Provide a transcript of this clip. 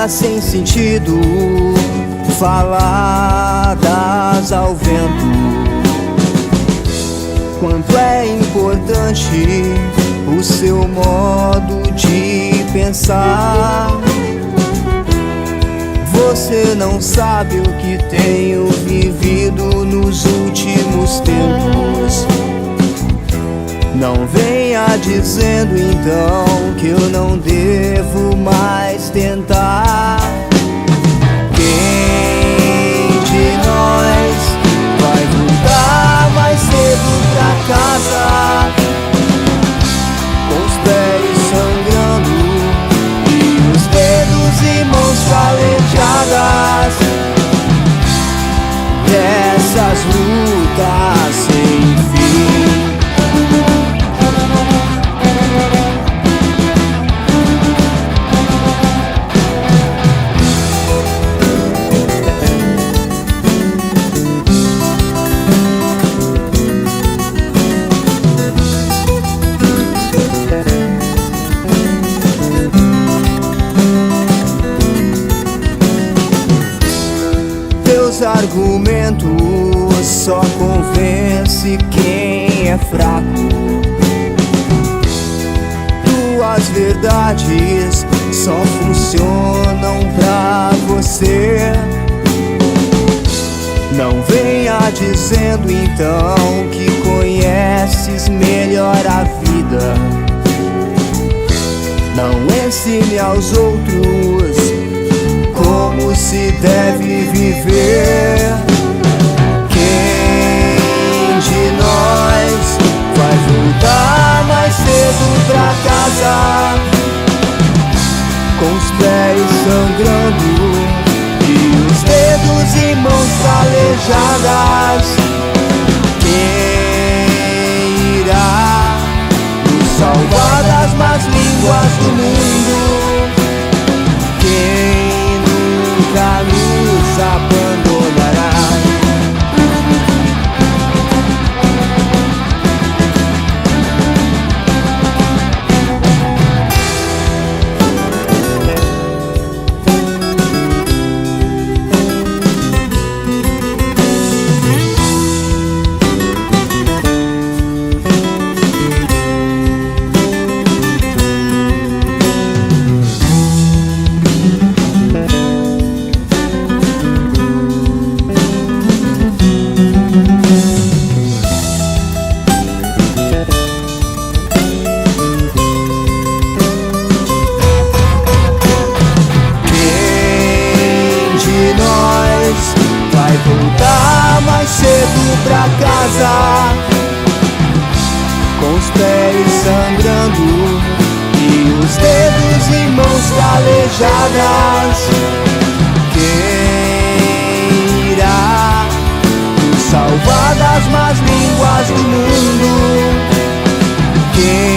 histórias sem sentido, faladas ao vento. Quanto é importante o seu modo de pensar. Você não sabe o que tenho vivido nos últimos tempos. Não venha dizendo então que eu não devo mais tentar. Quem de nós vai voltar mais cedo pra casa, com os pés sangrando e os dedos e mãos calejadas, dessas lutas sem fim? Argumentos só convence quem é fraco. Tuas verdades só funcionam pra você. Não venha dizendo então que conheces melhor a vida. Não ensine aos outros como se deve viver. Quem de nós vai voltar mais cedo pra casa, com os pés sangrando e os dedos e mãos calejadas? Quem irá nos salvar das más línguas do mundo? Quem nunca nos abandonará? Vai voltar mais cedo pra casa, com os pés sangrando e os dedos e mãos calejadas? Quem irá nos salvar das más línguas do mundo? Quem